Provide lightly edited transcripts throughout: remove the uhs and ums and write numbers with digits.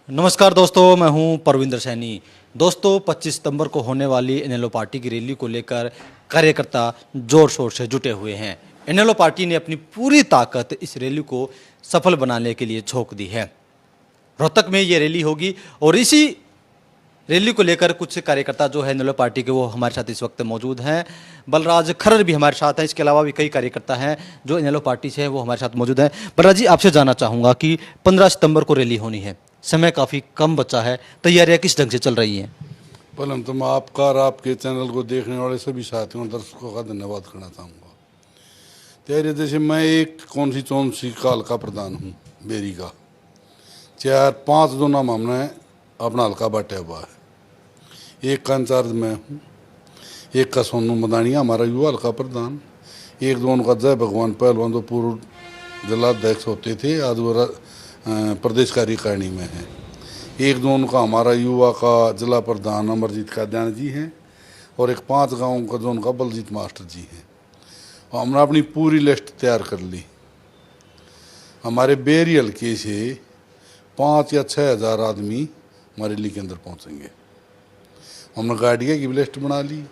नमस्कार दोस्तों, मैं हूं परविंदर सैनी। दोस्तों, 25 सितंबर को होने वाली इनेलो पार्टी की रैली को लेकर कार्यकर्ता जोर शोर से जुटे हुए हैं। इनेलो पार्टी ने अपनी पूरी ताकत इस रैली को सफल बनाने के लिए झोंक दी है। रोहतक में ये रैली होगी और इसी रैली को लेकर कुछ कार्यकर्ता जो है इनेलो पार्टी के, वो हमारे साथ इस वक्त मौजूद हैं। बलराज खरर भी हमारे साथ हैं। इसके अलावा भी कई कार्यकर्ता हैं जो इनेलो पार्टी से हैं, वो हमारे साथ मौजूद हैं। बलराज जी, आपसे जानना चाहूँगा कि 15 सितंबर को रैली होनी है, समय काफ़ी कम बचा है, तैयारियां किस ढंग से चल रही हैं? पहले तो मैं आपका और आपके चैनल को देखने वाले सभी साथियों और दर्शकों का धन्यवाद करना चाहूँगा। तैयारी जैसे मैं एक कौन सी काल का प्रधान हूँ बेरी का, 4-5 जो नाम हमने अपना हल्का बांटा हुआ है। एक का इंचार्ज मैं हूँ, एक का सोनू मदानिया हमारा युवा हल्का प्रधान, एक दो उनका जय भगवान पहलवान जो पूर्व जिलाध्यक्ष होते थे, आज वो प्रदेश कार्यकारिणी में है। एक दो उनका हमारा युवा का जिला प्रधान अमरजीत काद्यान जी हैं, और एक 5 गाँव का जो उनका बलजीत मास्टर जी हैं। और हमने अपनी पूरी लिस्ट तैयार कर ली। हमारे बेरी हल्के से 5 या 6 हज़ार आदमी हमारे रैली के अंदर पहुंचेंगे। हमने गाड़ियाँ की भी लिस्ट बना ली,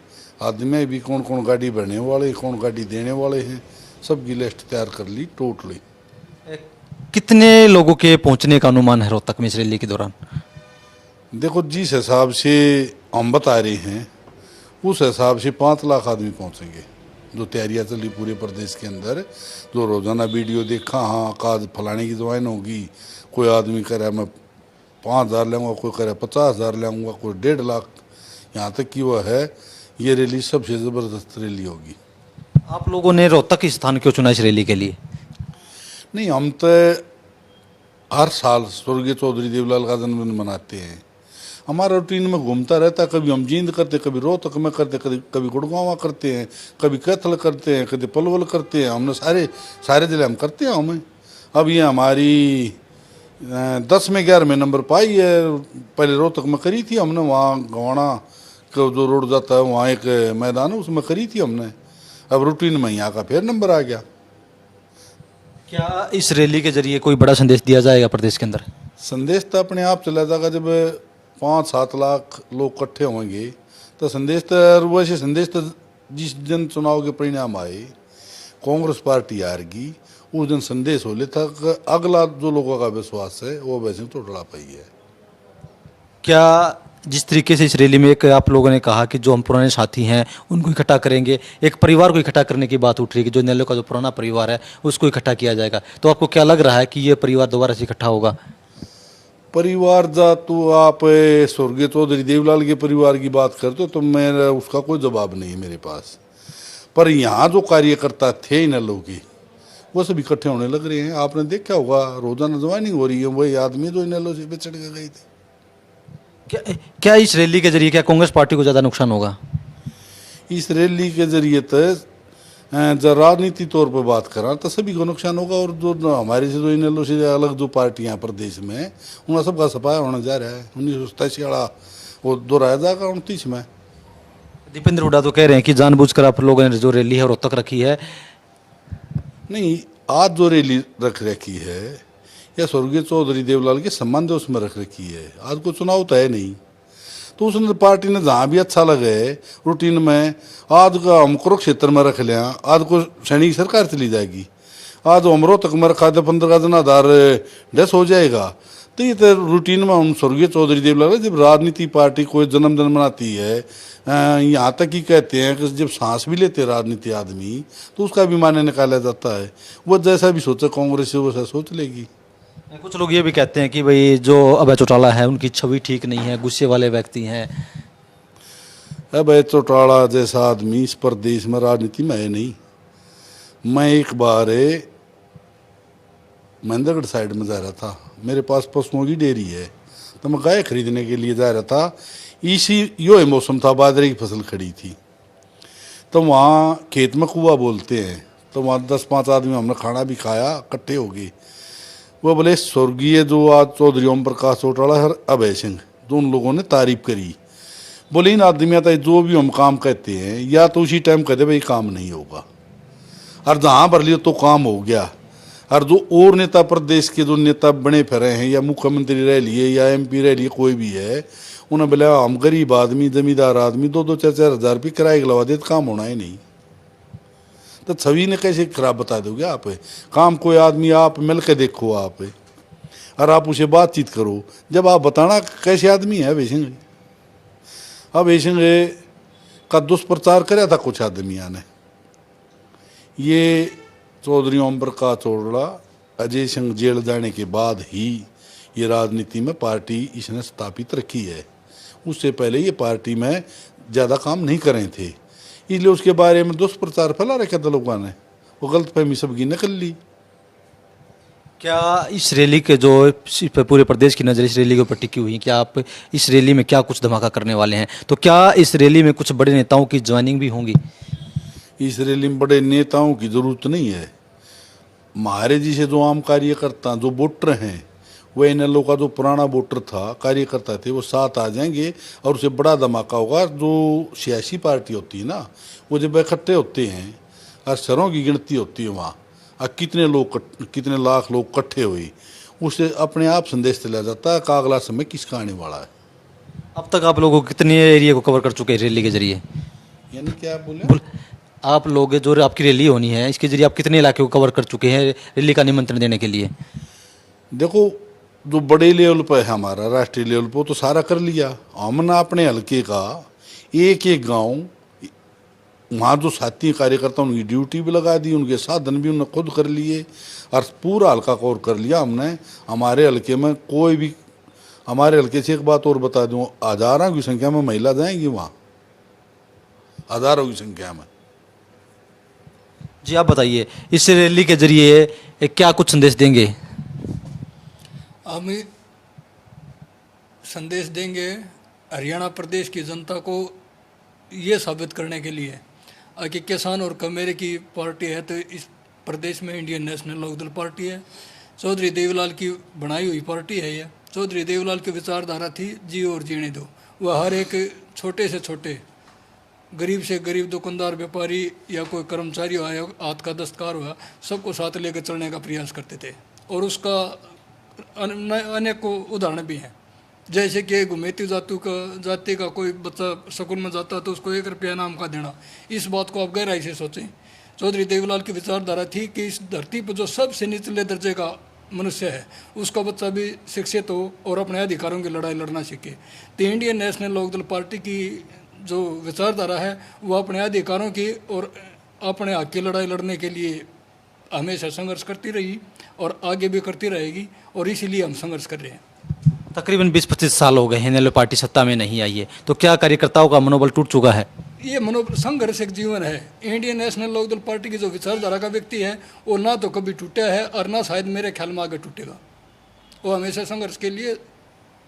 आदमी भी कौन कौन गाड़ी भरने वाले, कौन गाड़ी देने वाले हैं, सबकी लिस्ट तैयार कर ली टोटली। कितने लोगों के पहुंचने का अनुमान है रोहतक में इस रैली के दौरान? देखो, जिस हिसाब से हम बता रहे हैं उस हिसाब से 5 लाख आदमी पहुंचेंगे। जो तैयारियां चली पूरे प्रदेश के अंदर, जो रोजाना वीडियो देखा, हाँ काज फलाने की ज्वाइन होगी, कोई आदमी कह रहा है मैं 5,000 लूँगा, कोई कह रहा है 50,000 लूँगा, कोई 1.5 लाख, यहाँ तक कि वह है। ये रैली सबसे ज़बरदस्त रैली होगी। आप लोगों ने रोहतक की स्थान क्यों चुना इस रैली के लिए? नहीं, हम तो हर साल स्वर्गीय चौधरी देवलाल का जन्मदिन मनाते हैं। हमारा रूटीन में घूमता रहता है। कभी हम जींद करते, कभी रोहतक में करते, कभी गुड़गांव करते हैं, कभी कैथल करते हैं, कभी पलवल करते हैं। हमने सारे जिले हम करते हैं। हमें अब ये हमारी 10 में 11 में नंबर पाई है। पहले रोहतक में करी थी हमने, वहाँ गवाना का जो रोड जाता है वहाँ एक मैदान है, उसमें करी थी हमने। अब रूटीन में यहाँ का फिर नंबर आ गया। क्या इस रैली के जरिए कोई बड़ा संदेश दिया जाएगा प्रदेश के अंदर? संदेश तो अपने आप चला जाएगा। जब 5-7 लाख लोग इकट्ठे होंगे तो संदेश तो वैसे संदेश तो जिस दिन चुनाव के परिणाम आए, कांग्रेस पार्टी हारेगी, उस दिन संदेश हो लेता। अगला जो लोगों का विश्वास है वो वैसे तो टला पाई है। क्या जिस तरीके से इस रैली में, एक आप लोगों ने कहा कि जो हम पुराने साथी हैं उनको इकट्ठा करेंगे, एक परिवार को इकट्ठा करने की बात उठ रही है कि जो इनेलो का जो पुराना परिवार है उसको इकट्ठा किया जाएगा, तो आपको क्या लग रहा है कि ये परिवार दोबारा से इकट्ठा होगा? परिवार जा तो आप स्वर्गीय चौधरी देवलाल के परिवार की बात करते हो तो मेरा उसका कोई जवाब नहीं है मेरे पास। पर यहाँ जो कार्यकर्ता थे इनेलो के, वो सब इकट्ठे होने लग रहे हैं। आपने देखा होगा रोजाना ज्वाइनिंग हो रही है, वही आदमी जो इनेलो से बिछड़ के गए थे। क्या इस रैली के जरिए क्या कांग्रेस पार्टी को ज़्यादा नुकसान होगा? इस रैली के जरिए तो जब राजनीति तौर पर बात करा तो सभी को नुकसान होगा। और जो हमारे से जो इनेलो से अलग जो पार्टियां प्रदेश में, उनका सबका सफाया होने जा रहा है। 1987 वाला वो दोहराया जाएगा 29 में। दीपेंद्र हुड्डा तो कह रहे हैं कि जानबूझकर आप लोगों ने जो रैली है रोहतक रखी है। नहीं, आज जो रैली रख रखी है या स्वर्गीय चौधरी देवलाल के सम्मान जो उसमें रख रखी है। आज को चुनाव तो है नहीं, तो उसने पार्टी ने जहाँ भी अच्छा लगे रूटीन में, आज का हम कुरुक्षेत्र में रख लिया, आज को सैनिक सरकार चली जाएगी, आज हमरो तक में रखा था 15 का जनाधार डेस हो जाएगा। तो ये तो रूटीन में हम स्वर्गीय चौधरी देवलाल, जब राजनीति पार्टी कोई जन्मदिन मनाती है, यहाँ तक ही कहते हैं कि जब सांस भी लेते राजनीति आदमी तो उसका भी मान्य निकाला जाता है। वो जैसा भी सोचे कांग्रेस से वैसा सोच लेगी। कुछ लोग ये भी कहते हैं कि भाई जो अभय चौटाला है उनकी छवि ठीक नहीं है, गुस्से वाले व्यक्ति हैं। अभय चौटाला जैसा आदमी इस प्रदेश में राजनीति में है नहीं। मैं एक बार महेंद्रगढ़ साइड में जा रहा था, मेरे पास पशुओं की डेयरी है, तो मैं गाय खरीदने के लिए जा रहा था। इसी यो मौसम था, बाजरे की फसल खड़ी थी। तो वहाँ खेत में कुआ बोलते हैं, तो वहाँ 10-5 आदमी हमने खाना भी खाया, इकट्ठे हो गए। वो बोले स्वर्गीय जो आज चौधरी ओम प्रकाश चौटाला और अभय सिंह, दोनों लोगों ने तारीफ करी। बोले इन आदमी आता है जो भी हम काम कहते हैं या तो उसी टाइम कहते भाई काम नहीं होगा, और जहाँ भर लिया तो काम हो गया। और जो और नेता प्रदेश के जो नेता बने फिरे हैं या मुख्यमंत्री रह लिए या MP रह लिए कोई भी है, उन्हें बोला हम गरीब आदमी जमींदार आदमी 2-4 हज़ार रुपये किराए के लगा दे तो काम होना ही नहीं। तो छवि ने कैसे खराब बता दोगे आप? काम कोई आदमी आप मिल के देखो आप, और आप उसे बातचीत करो, जब आप बताना कैसे आदमी है वेसिंगे। अब वेसिंगे का दुष्प्रचार कराया था कुछ आदमियों ने। ये चौधरी ओम प्रकाश चौड़ला अजय सिंह जेल जाने के बाद ही ये राजनीति में पार्टी इसने स्थापित रखी है। उससे पहले ये पार्टी में ज़्यादा काम नहीं कर रहे थे, इसलिए उसके बारे में दुष्प्रचार फैला रखा था लोगों ने, वो गलतफहमी सबकी निकल ली। क्या इस रैली के जो पूरे प्रदेश की नज़र इस रैली के ऊपर टिकी हुई है, क्या आप इस रैली में क्या कुछ धमाका करने वाले हैं? तो क्या इस रैली में कुछ बड़े नेताओं की ज्वाइनिंग भी होंगी? इस रैली में बड़े नेताओं की ज़रूरत नहीं है। हमारे जैसे जो आम कार्यकर्ता जो वोटर हैं, वह इनेलो का जो पुराना वोटर था कार्यकर्ता थे, वो साथ आ जाएंगे और उसे बड़ा धमाका होगा। जो सियासी पार्टी होती है ना, वो जब इकट्ठे होते हैं और शहरों की गिनती होती है वहाँ, और कितने लाख लोग इकट्ठे हुए, उससे अपने आप संदेश चला जाता है कि अगला समय किसका आने वाला है। अब तक आप लोगों कितने एरिया को कवर कर चुके हैं रैली के जरिए? यानी क्या आप बोले? आप लोग जो आपकी रैली होनी है इसके जरिए आप कितने इलाके को कवर कर चुके हैं रैली का निमंत्रण देने के लिए? देखो, जो बड़े लेवल पर है हमारा राष्ट्रीय लेवल पर, तो सारा कर लिया हमने। अपने हल्के का एक एक गांव, वहाँ जो साथी कार्यकर्ता उनकी ड्यूटी भी लगा दी, उनके साधन भी उन्होंने खुद कर लिए और पूरा हल्का कवर कर लिया हमने। हमारे हल्के में कोई भी, हमारे हल्के से एक बात और बता दूँ, हज़ारों की संख्या में महिला जाएंगी वहाँ, हज़ारों की संख्या में। जी आप बताइए, इस रैली के जरिए क्या कुछ संदेश देंगे? हम संदेश देंगे हरियाणा प्रदेश की जनता को ये साबित करने के लिए कि किसान और कमेरे की पार्टी है तो इस प्रदेश में इंडियन नेशनल लोकदल पार्टी है। चौधरी देवीलाल की बनाई हुई पार्टी है ये। चौधरी देवीलाल की विचारधारा थी जियो और जीने दो। वह हर एक छोटे से छोटे, गरीब से गरीब दुकानदार, व्यापारी या कोई कर्मचारी हुआ या हाथ का दस्तकार हुआ, सबको साथ लेकर चलने का प्रयास करते थे। और उसका अनेक उदाहरण भी हैं। जैसे कि घुमेती जाति का कोई बच्चा स्कूल में जाता तो उसको 1 रुपया इनाम का देना। इस बात को आप गहराई से सोचें। चौधरी देवीलाल की विचारधारा थी कि इस धरती पर जो सबसे निचले दर्जे का मनुष्य है उसका बच्चा भी शिक्षित हो और अपने अधिकारों की लड़ाई लड़ना सीखे। तो इंडियन नेशनल लोकदल पार्टी की जो विचारधारा है वो अपने अधिकारों की और अपने हक की लड़ाई लड़ने के लिए हमेशा संघर्ष करती रही और आगे भी करती रहेगी, और इसीलिए हम संघर्ष कर रहे हैं। तकरीबन 20-25 साल हो गए हैं इनेलो पार्टी सत्ता में नहीं आई है, तो क्या कार्यकर्ताओं का मनोबल टूट चुका है? ये संघर्ष एक जीवन है। इंडियन नेशनल लोकदल पार्टी की जो विचारधारा का व्यक्ति है वो ना तो कभी टूटा है और ना शायद मेरे ख्याल में आगे टूटेगा। वो हमेशा संघर्ष के लिए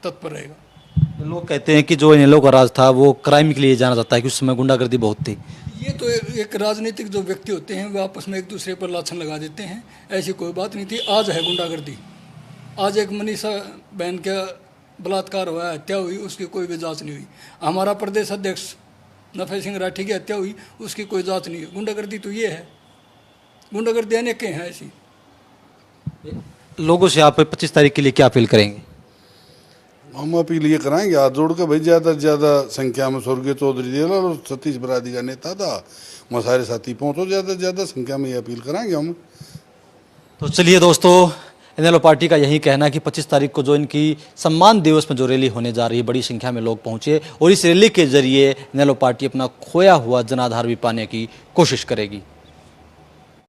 तत्पर रहेगा। लोग कहते हैं कि जो इनेलो का राज था वो क्राइम के लिए जाना जाता है कि उस समय गुंडागर्दी बहुत थी। ये तो एक राजनीतिक जो व्यक्ति होते हैं वे आपस में एक दूसरे पर लाछन लगा देते हैं, ऐसी कोई बात नहीं थी। आज है गुंडागर्दी। आज एक मनीषा बहन का बलात्कार हुआ, हत्या हुई, उसकी कोई भी जांच नहीं हुई। हमारा प्रदेश अध्यक्ष नफे सिंह राठी की हत्या हुई, उसकी कोई जांच नहीं हुई। गुंडागर्दी तो ये है, गुंडागर्दी अनेक हैं ऐसी। लोगों से आप 25 तारीख के लिए क्या अपील करेंगे? हम अपील ये कराएंगे हाथ जोड़ के, भाई ज़्यादा से ज़्यादा संख्या में स्वर्गीय चौधरी देवीलाल और सतीश बरादी का नेता था, वहाँ सारे साथी पहुँचो, ज़्यादा से ज़्यादा संख्या में ये अपील कराएंगे हम। तो चलिए दोस्तों, इनेलो पार्टी का यही कहना है कि 25 तारीख को जो इनकी सम्मान दिवस में जो रैली होने जा रही है, बड़ी संख्या में लोग पहुंचे और इस रैली के जरिए इनेलो पार्टी अपना खोया हुआ जनाधार भी पाने की कोशिश करेगी।